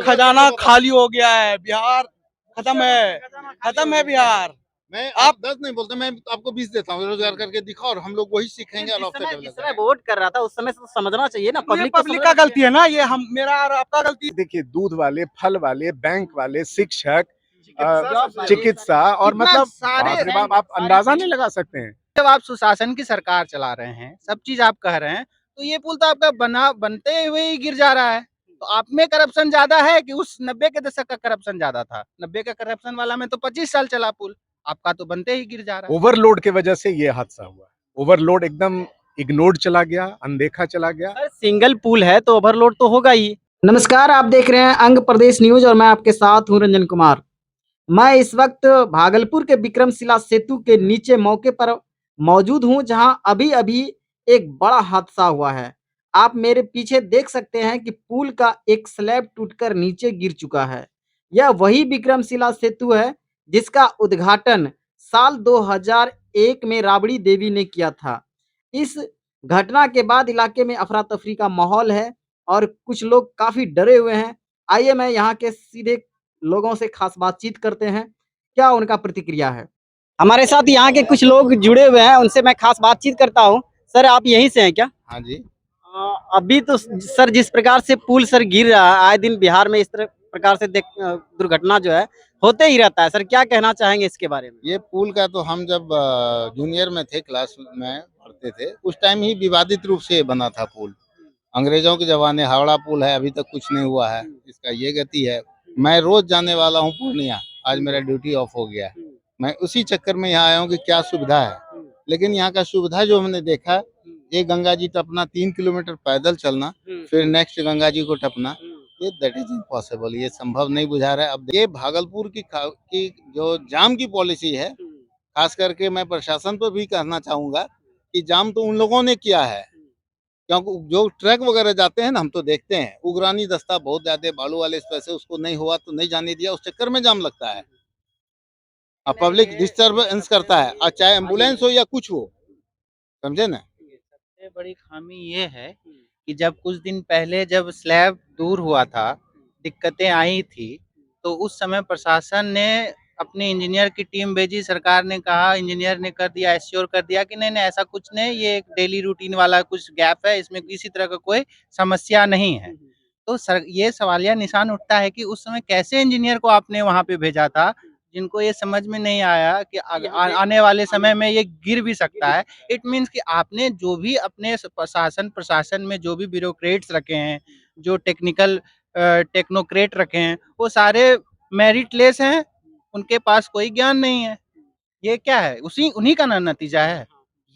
खजाना खाली हो गया है, बिहार खत्म है बिहार। मैं आप आप 10 नहीं बोलते, मैं आपको 20 देता हूँ, रोजगार करके दिखाओ और हम लोग वही सीखेंगे और आपसे जिस डेवलप समय करेंगे। वोट कर रहा था उस समय से तो समझना चाहिए ना, ये पब्लिक पब्लिक का गलती है ना, ये हम मेरा और आपका गलती। देखिए, दूध वाले, फल वाले, बैंक वाले, शिक्षक, चिकित्सा चिकित्सा और इतना मतलब सारे बाप रे बाप, आप अंदाजा नहीं लगा सकते हैं। जब आप सुशासन की सरकार चला रहे हैं, सब चीज आप कह रहे हैं, तो ये पुल तो आपका बनते हुए ही गिर जा रहा है। तो आप में करप्शन ज्यादा है कि उस 90 के दशक का करप्शन ज्यादा था? 90 का करप्शन वाला में तो 25 साल चला पुल, आपका तो बनते ही गिर जा रहा है। ओवरलोड की वजह से ये हादसा हुआ। ओवरलोड एकदम इग्नोर्ड चला गया, अनदेखा चला गया। सर सिंगल पुल है तो ओवरलोड तो होगा ही। नमस्कार, आप देख रहे हैं अंग प्रदेश न्यूज और मैं आपके साथ हूं रंजन कुमार। मैं इस वक्त भागलपुर के विक्रमशिला सेतु के नीचे मौके पर मौजूद हूं, जहां अभी अभी एक बड़ा हादसा हुआ है। आप मेरे पीछे देख सकते हैं कि पुल का एक स्लैब टूटकर नीचे गिर चुका है। यह वही विक्रमशिला सेतु है जिसका उद्घाटन साल 2001 में राबड़ी देवी ने किया था। इस घटना के बाद इलाके में अफरा तफरी का माहौल है और कुछ लोग काफी डरे हुए हैं। आइए मैं यहाँ के सीधे लोगों से खास बातचीत करते हैं, क्या उनका प्रतिक्रिया है। हमारे साथ यहाँ के कुछ लोग जुड़े हुए हैं, उनसे मैं खास बातचीत करता हूँ। सर आप यहीं से हैं क्या? हाँ जी। अभी तो सर जिस प्रकार से पुल सर गिर रहा है, आए दिन बिहार में इस तरह प्रकार से दुर्घटना जो है होते ही रहता है। सर क्या कहना चाहेंगे इसके बारे में? ये पुल का तो हम जब जूनियर में थे, क्लास में पढ़ते थे, उस टाइम ही विवादित रूप से बना था पुल। अंग्रेजों के जमाने हावड़ा पुल है, अभी तक कुछ नहीं हुआ है, इसका ये गति है। मैं रोज जाने वाला हूँ पूर्णिया, आज मेरा ड्यूटी ऑफ हो गया है। मैं उसी चक्कर में यहाँ आया हूँ कि क्या सुविधा है, लेकिन यहाँ का सुविधा जो हमने देखा, ये गंगा जी टपना 3 किलोमीटर पैदल चलना, फिर नेक्स्ट गंगा जी को टपना, ये दैट इज इम्पॉसिबल, ये संभव नहीं बुझा रहा है। अब ये भागलपुर की जो जाम की पॉलिसी है, खास करके मैं प्रशासन पर भी कहना चाहूंगा कि जाम तो उन लोगों ने किया है, क्योंकि जो ट्रक वगैरह जाते हैं ना, हम तो देखते हैं उग्रानी दस्ता बहुत ज्यादा बालू वाले पैसे, उसको नहीं हुआ तो नहीं जाने दिया, उस चक्कर में जाम लगता है और पब्लिक डिस्टर्बेंस करता है, और चाहे एम्बुलेंस हो या कुछ हो, समझे ना। सबसे बड़ी खामी ये है कि जब कुछ दिन पहले जब स्लैब दूर हुआ था, दिक्कतें आई थी, तो उस समय प्रशासन ने अपने इंजीनियर की टीम भेजी, सरकार ने कहा, इंजीनियर ने कर दिया, एश्योर कर दिया कि नहीं नहीं ऐसा कुछ नहीं, ये एक डेली रूटीन वाला कुछ गैप है, इसमें किसी तरह का कोई समस्या नहीं है। तो सर ये सवालिया निशान उठता है कि उस समय कैसे इंजीनियर को आपने वहाँ पे भेजा था, जिनको ये समझ में नहीं आया कि आने वाले समय में ये गिर भी सकता है। इट मीन्स कि आपने जो भी अपने प्रशासन में जो भी ब्यूरोक्रेट्स रखे हैं, जो टेक्नोक्रेट रखे हैं, वो सारे मेरिटलेस हैं, उनके पास कोई ज्ञान नहीं है। ये क्या है? उन्हीं का ना नतीजा है,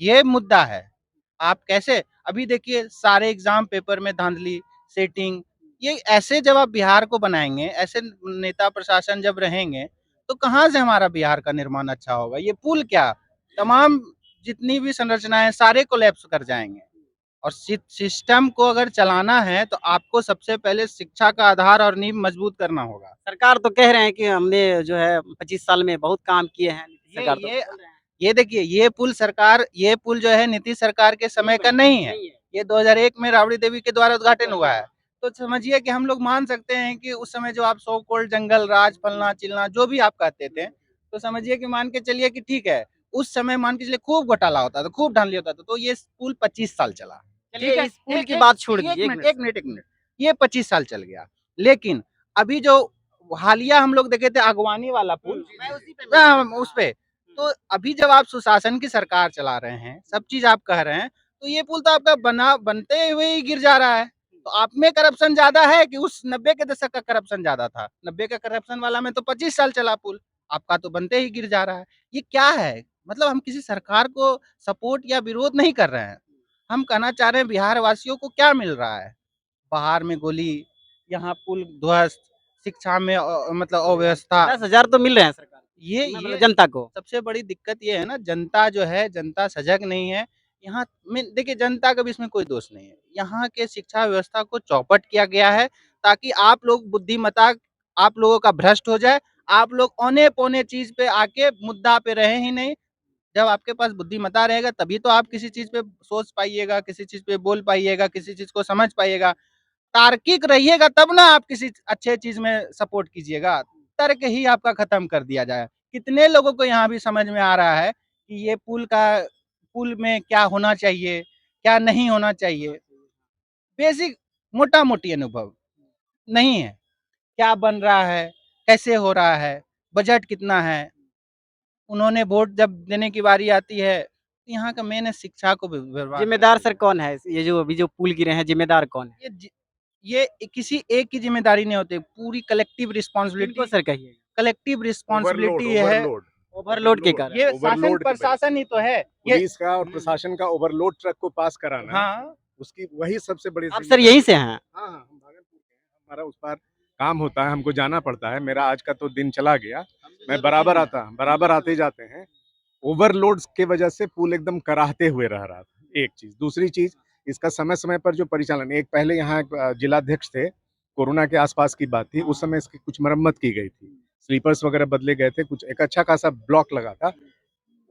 ये मुद्दा है। आप कैसे अभी देखिए सारे एग्जाम पेपर में धांधली, सेटिंग, ये ऐसे जब आप बिहार को बनाएंगे, ऐसे नेता प्रशासन जब रहेंगे, तो कहाँ से हमारा बिहार का निर्माण अच्छा होगा? ये पुल क्या, तमाम जितनी भी संरचनाएं सारे कोलैप्स कर जाएंगे। और सिस्टम को अगर चलाना है तो आपको सबसे पहले शिक्षा का आधार और नींव मजबूत करना होगा। सरकार तो कह रहे हैं कि हमने जो है 25 साल में बहुत काम किए हैं। सरकार तो ये बोल रहे हैं। ये देखिए ये पुल जो है नीतीश सरकार के समय का नहीं है, ये 2001 में राबड़ी देवी के द्वारा उद्घाटन हुआ है। तो समझिए कि हम लोग मान सकते हैं कि उस समय जो आप सो कॉल्ड जंगल राज फलना चिलना जो भी आप कहते थे, तो समझिए कि मान के चलिए कि ठीक है, उस समय मान के चलिए खूब घोटाला होता था, खूब धांधली होता था, तो ये पुल 25 साल चला। ठीक है, इस पुल की बात छोड़ दीजिए, एक मिनट, ये 25 साल चल गया। लेकिन अभी जो हालिया हम लोग देखे थे अगवानी वाला पुल, उस पे, तो अभी जब आप सुशासन की सरकार चला रहे हैं, सब चीज आप कह रहे हैं, तो ये पुल तो आपका बनते हुए ही गिर जा रहा है। तो आप में करप्शन ज्यादा है कि उस 90 के दशक का करप्शन ज्यादा था? 90 का करप्शन वाला में तो 25 साल चला पुल, आपका तो बनते ही गिर जा रहा है। ये क्या है? मतलब हम किसी सरकार को सपोर्ट या विरोध नहीं कर रहे हैं, हम कहना चाह रहे हैं बिहार वासियों को क्या मिल रहा है? बाहर में गोली, यहाँ पुल ध्वस्त, शिक्षा में मतलब अव्यवस्था। 10,000 तो मिल रहे हैं सरकार ये जनता को। सबसे बड़ी दिक्कत ये है ना, जनता जो है, जनता सजग नहीं है। यहाँ में देखिए जनता का भी इसमें कोई दोष नहीं है। यहाँ के शिक्षा व्यवस्था को चौपट किया गया है ताकि आप लोग बुद्धिमत्ता, आप लोगों का भ्रष्ट हो जाए, आप लोग औने पौने चीज पे आके मुद्दा पे रहे ही नहीं। जब आपके पास बुद्धिमत्ता रहेगा तभी तो आप किसी चीज पे सोच पाइएगा, किसी चीज पे बोल पाइएगा, किसी चीज को समझ पाइएगा। तार्किक रहिएगा तब ना आप किसी अच्छे चीज में सपोर्ट कीजिएगा। तर्क ही आपका खत्म कर दिया जाए। कितने लोगों को यहाँ भी समझ में आ रहा है कि ये पुल में क्या होना चाहिए, क्या नहीं होना चाहिए। बेसिक मोटा-मोटी अनुभव नहीं है। क्या बन रहा है, कैसे हो रहा है, बजट कितना है। उन्होंने वोट जब देने की बारी आती है, तो यहाँ का मेन है शिक्षा को बर्बाद जिम्मेदार कर सर दिया। कौन है? ये जो अभी जो पुल गिरे हैं, जिम्मेदार कौन है? ये किसी एक की जिम्मेदारी नहीं होती, पूरी कलेक्टिव किनको रिस्पॉन्सिबिलिटी सर कहिए? कलेक्टिव ओवरलोड रिस्पॉन्सिबिलिटी ये है। ओवरलोड ओवरलोड के कारण। ये शासन ओवरलोड की वजह से। प्रशासन ही तो है। ये पुलिस का और प्रशासन का ओवरलोड ट्रक को पास कराना, हाँ, उसकी वही सबसे बड़ी आप सर जिम्मेदारी यहीं से है। हैं? हाँ, हाँ, हम भागलपुर के हैं, हमारा उस पार काम होता है, हमको जाना पड़ता है। मेरा आज का तो दिन चला गया, मैं बराबर आते जाते हैं। ओवरलोड्स के वजह से पुल एकदम कराहते हुए रह रहा था, एक चीज़। दूसरी चीज़, इसका समय-समय पर जो परिचालन, एक पहले यहाँ एक जिलाध्यक्ष थे, कोरोना के आस-पास की बात थी, उस समय इसकी कुछ मरम्मत की गई थी। स्लीपर्स वगैरह बदले गए थे, कुछ एक अच्छा खासा ब्लॉक लगा था।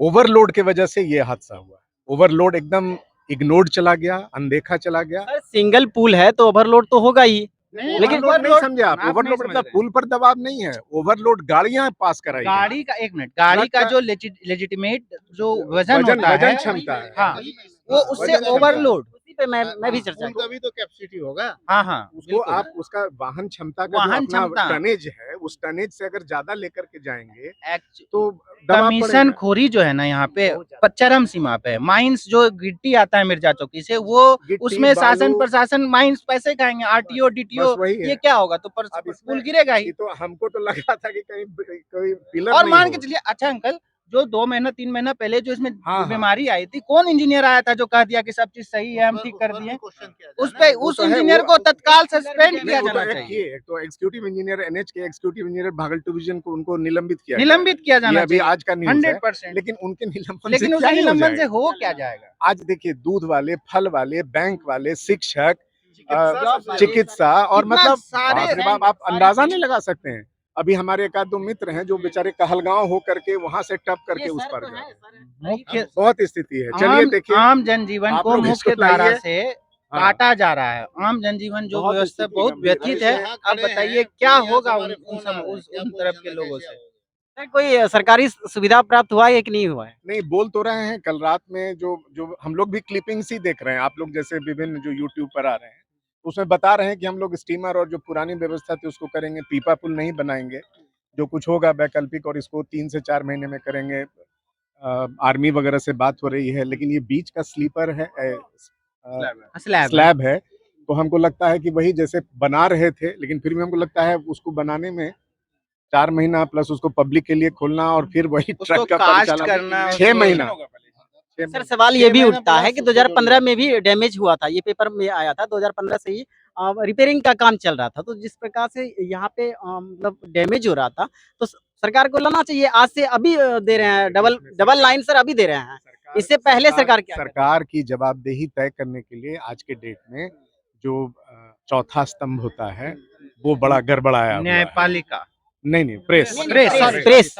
ओवरलोड के वजह से ये हादसा हुआ। ओवरलोड एकदम इग्नोर्ड चला गया, अनदेखा चला गया। सर सिंगल पुल है तो ओवरलोड तो होगा ही। लेकिन ओवरलोड नहीं समझे आप, नहीं ओवरलोड समझ मतलब रहे। पुल पर दबाव नहीं है, ओवरलोड गाड़ियां पास कराई गई। गाड़ी का एक मिनट, गाड़ी ट्रक का का जो लेजिटिमेट जो वजन होता है, वजन क्षमता है। हाँ, वो उससे वजन क्षमता। ओवरलोड। उसी पे मैं भी चर्चा पुल का भी तो कैपेसिटी होगा। हाँ, हाँ, उसको बिल्कुल। आप उसका वाहन क्षमता का जो वाहन अपना क्षमता। टनेज है, उस टनेज से अगर ज्यादा लेकर के जाएंगे एक्चु- तो दबाव कमीशन पड़ेगा। खोरी जो है ना यहाँ पे चरम सीमा पे है। माइंस जो गिट्टी आता है मिर्जा चौकी से, वो गिट्टी, उसमें शासन बालू, प्रशासन माइंस पैसे खाएंगे। आरटीओ डीटीओ बस वही है। ये क्या होगा? तो अब इसमें पुल गिरेगा ही। ये तो हमको तो लगा था कि कहीं कोई पिलर और नहीं मान के हो। चलिए, अच्छा अंकल, जो 2 महीना 3 महीना पहले जो इसमें हाँ, हाँ। बीमारी आई थी, कौन इंजीनियर आया था जो कह दिया कि सब चीज सही है, हम ठीक कर दिए? उस पे वो उस तो है, इंजीनियर वो- को तत्काल सस्पेंड नहीं, किया वो तो जाना एक चाहिए। किए, एक तो एग्जीक्यूटिव इंजीनियर एनएच के एग्जीक्यूटिव इंजीनियर भागलपुर डिवीजन को उनको निलंबित किया गया। निलंबित किया ये जाना अभी चाहिए आज का न्यूज़ है। 100%। लेकिन उनके निलंबन से लेकिन क्या उस ही हो निलंबन से जाएगा? हो क्या जाएगा? आज देखिए, दूध वाले, फल वाले, बैंक वाले, शिक्षक, वाले, चिकित्सा और इतना मतलब सारे बाप रे बाप, आप अंदाजा नहीं लगा सकते हैं। अभी हमारे एक आध दो मित्र हैं जो बेचारे कहलगांव हो करके वहां से टप करके उस पर गए। मुख्य बहुत स्थिति है। चलिए देखिए, आम जनजीवन आप को लोग मुख्य इसको धारा लाइए। से हाँ। काटा जा रहा है। आम जनजीवन जो बहुत व्यवस्था स्थिति बहुत गंभीर है। व्यथित है। अब बताइए क्या होगा उन तरफ के लोगों से? सर कोई सरकारी सुविधा प्राप्त हुआ है कि नहीं हुआ है? नहीं, बोल तो रहे हैं। कल रात में जो जो हम लोग भी क्लिपिंग्स ही देख रहे हैं, आप लोग जैसे विभिन्न जो यूट्यूब पर आ रहे हैं, उसमें बता रहे हैं कि हम लोग स्टीमर और जो पुरानी व्यवस्था थी उसको करेंगे, पीपा पुल नहीं बनाएंगे। जो कुछ होगा वैकल्पिक, और इसको 3 से 4 महीने में करेंगे। आर्मी वगैरह से बात हो रही है, लेकिन ये बीच का स्लीपर है, स्लैब है, तो हमको लगता है कि वही जैसे बना रहे थे, लेकिन फिर भी हमको लगता है उसको बनाने में 4 महीना प्लस उसको पब्लिक के लिए खोलना और फिर वही उसको ट्रक का कास्ट परिचालन करना, 6 उसको- महीना। सर सवाल ये भी उठता है कि 2015 में भी डैमेज हुआ था, ये पेपर में आया था। 2015 से ही रिपेयरिंग का काम चल रहा था, तो जिस प्रकार से यहाँ पे मतलब डैमेज हो रहा था, तो सरकार को लाना चाहिए। आज से अभी दे रहे हैं, डबल लाइन सर अभी दे रहे हैं। इससे पहले सरकार क्या करती? सरकार की जवाबदेही तय करने के लिए आज के डेट में जो चौथा स्तंभ होता है वो बड़ा गड़बड़ाया हुआ है। न्यायपालिका, नहीं, प्रेस प्रेस।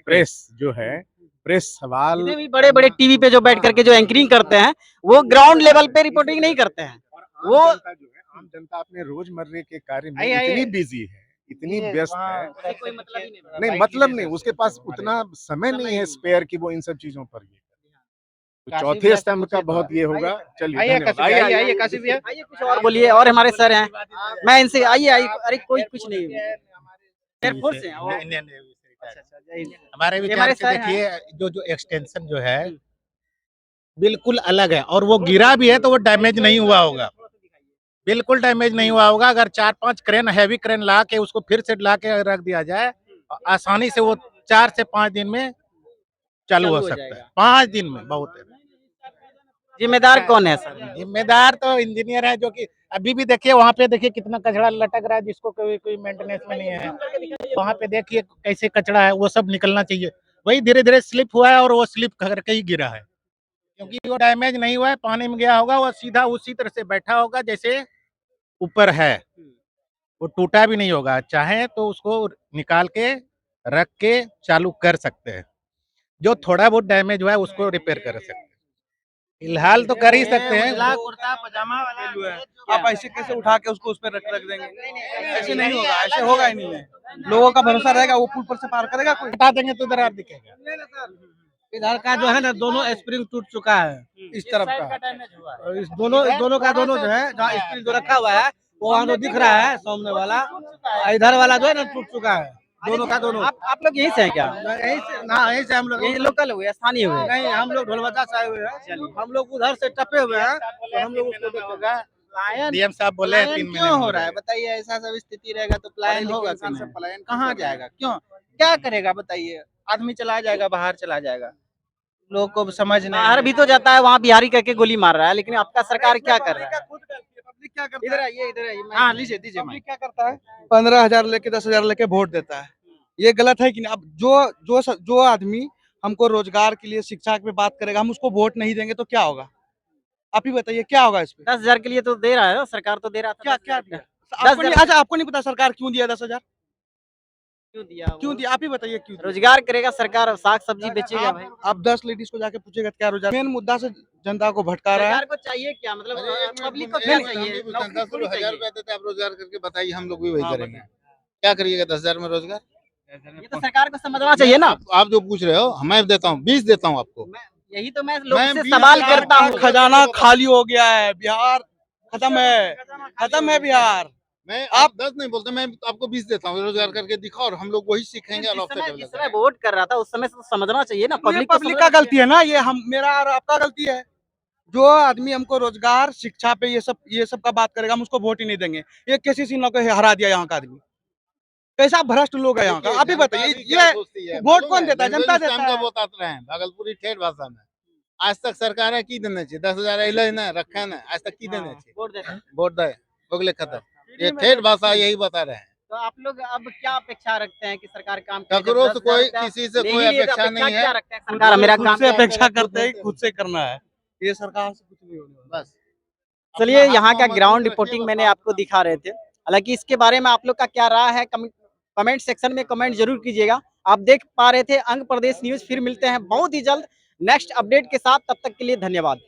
प्रेस जो है, प्रेस सवाल जितने भी बड़े-बड़े टीवी पे जो बैठ करके जो एंकरिंग करते हैं, वो ग्राउंड लेवल पे रिपोर्टिंग नहीं करते हैं। वो आम जनता अपने रोजमर्रे के कार्य में आइए, इतनी बिजी है, इतनी व्यस्त है, कोई मतलब ही नहीं। नहीं मतलब नहीं, उसके पास उतना समय नहीं है स्पेयर कि वो इन सब चीजों पर ये करे। तो काशी चौथे भैया से स्तंभ का पूछे बहुत ये होगा। चलिए, आइए धन्यवाद। काशी भैया, आइए काशी भैया। आइए कुछ और बोलिए, और हमारे सर हैं, मैं इनसे आइए, अरे कोई कुछ नहीं, एयरफोर्स से हैं वो। हमारे ये विचार हमारे से सर हैं। देखिए, जो एक्सटेंशन जो है बिल्कुल अलग है, और वो गिरा भी है तो वो डैमेज नहीं हुआ होगा, बिल्कुल डैमेज नहीं हुआ होगा। अगर 4-5 क्रेन, हैवी क्रेन ला के उसको फिर से ला के रख दिया जाए, आसानी से वो 4 से 5 दिन में चालू हो सकता है। 5 दिन में बहुत है। जिम्मेदार कौन है सर? जिम्मेदार तो इंजीनियर है, जो कि अभी भी देखिए वहाँ पे देखिए कितना कचरा लटक रहा है, जिसको कोई मेंटेनेंस में नहीं है। वहाँ पे देखिए कैसे कचरा है, वो सब निकलना चाहिए। वही धीरे धीरे स्लिप हुआ है और वो स्लिप करके ही गिरा है, क्योंकि वो डैमेज नहीं हुआ है। पानी में गया होगा, वो सीधा उसी तरह से बैठा होगा जैसे ऊपर है, वो टूटा भी नहीं होगा। चाहे तो उसको निकाल के रख के चालू कर सकते हैं। जो थोड़ा बहुत डैमेज हुआ है उसको रिपेयर कर सकते हैं। फिलहाल तो कर ही सकते हैं। उजला कुर्ता पजामा वाला जो है, आप ऐसे कैसे उठा के उसको उस पर रख देंगे? ऐसे नहीं होगा, ऐसे होगा ही नहीं है। लोगों का भरोसा रहेगा, वो पुल पर से पार करेगा कोई? हटा देंगे तो दरार दिखेगा। इधर का जो है ना, दोनों स्प्रिंग टूट चुका है, इस तरफ का। और इस दोनों का दोनों जो है, जहाँ स्प्रिंग जो रखा हुआ है वो वहाँ जो दिख रहा है सामने वाला, इधर वाला जो है ना टूट चुका है, दोनों का दोनों। आप लोग यहीं से हैं क्या? यहीं से हम लोग, यहीं लोकल हुए, स्थानीय हुए? नहीं हम लोग ढोलवजा से आए हुए हैं, हम लोग उधर से टपे हुए हैं, तो हम लोग उसको देखेगा। डीएम साहब बोले हैं 3 पलायन महीने क्यों में हो रहा है बताइए? ऐसा सब स्थिति रहेगा तो पलायन होगा कि नहीं? पलायन कहाँ जाएगा? क्यों, क्या करेगा बताइए? आदमी चला जाएगा, बाहर चला जाएगा, लोग को समझ नहीं बाहर है। भी तो जाता है, वहाँ बिहारी करके गोली मार रहा है, लेकिन आपका सरकार क्या कर रहा है? पब्लिक क्या करता इधर है? आइए, इधर आइए। हाँ लीजिए दीजिए पब्लिक क्या करता है? 15,000 लेके 10,000 लेके वोट देता है। ये गलत है कि नहीं? अब जो आदमी हमको रोजगार के लिए, शिक्षा पे बात करेगा, हम उसको वोट नहीं देंगे तो क्या होगा? आप ही बताइए क्या होगा इस पे? 10,000 के लिए तो दे रहा है ना, सरकार तो दे रहा था। क्या 10,000 दिया? का। आपको नहीं, अच्छा आपको नहीं पता सरकार क्यों दिया 10,000? क्यों दिया? क्यों वो दिया? आप ही बताइए क्यों दिया? रोजगार करेगा सरकार, साग सब्जी बेचेगा भाई। आप 10 लेडीज को जाके पूछेगा क्या रोजगार, मेन मुद्दा से जनता को भटका रहा है। सरकार को चाहिए क्या, मतलब अरे एक मिनट पब्लिक को बोलिए, क्या हम चाहिए? भी पूछते हैं, नौकरी 10 थोड़ी हजार चाहिए। रुपए देते हैं, आप रोजगार करके बताइए, हम लोग भी वही हाँ, करेंगे। क्या करिएगा 10,000 में रोजगार? ये तो सरकार को समझना चाहिए ना। आप जो पूछ रहे हो, मैं देता हूँ 20 देता हूँ आपको। यही तो मैं लोग मैं से 20 सवाल हजार करता हूँ। खजाना खाली हो गया है, बिहार खत्म है बिहार। मैं आप- आप 10 नहीं बोलते, मैं आपको 20 देता हूँ, रोजगार करके दिखाओ और हम लोग वही सीखेंगे और आपसे जिस डेवलप समय करेंगे। वोट कर रहा था उस समय से तो समझना चाहिए ना, तो ये पब्लिक को पब्लिक का समझना गलती है ना, ये हम, मेरा और आपका गलती है। जो आदमी हमको रोजगार, शिक्षा पे ये सब का बात करेगा, हम उसको वोट ही नहीं देंगे। ये कैसी सी नौकर हरा दिया यहाँ का आदमी, कैसा भ्रष्ट लोग है यहाँ का। देखिए, आप ही जनता बताइए, भी क्या ये सोचती है, वोट मालूम कौन देता है? लैंग्वेज जनता उस देता टाइम का है। बहुत आते हैं भागलपुरी ठेठ भाषा में। आज तक सरकार की देने चाहिए, 10,000 अइले ना रखे ना, आज तक की देने चाहिए। वोट देना। वोट दे, बगले खत्म। ये ठेठ भाषा यही बता रहे हैं। तो आप लोग अब क्या अपेक्षा रखते हैं कि सरकार काम करे? जब ककरो से 10,000 कोई, रुपया किसी से ले कोई ही लिए तो अपेक्षा नहीं क्या है। रखते हैं सरकार मेरा खुद काम से क्या अपेक्षा करे? करते हैं कि खुद से करना है, ये सरकार से कुछ नहीं होने वाला। बस चलिए, अपना हाथ यहाँ का पाँव ग्राउंड मजबूत रिपोर्टिंग रखिए, मैंने बस आपको दिखा रहे थे। हालांकि इसके बारे में आप लोग का क्या राय है, कमेंट सेक्शन में कमेंट जरूर कीजिएगा। आप देख पा रहे थे अंग प्रदेश न्यूज, फिर मिलते हैं बहुत ही जल्द नेक्स्ट अपडेट के साथ। तब तक के लिए धन्यवाद।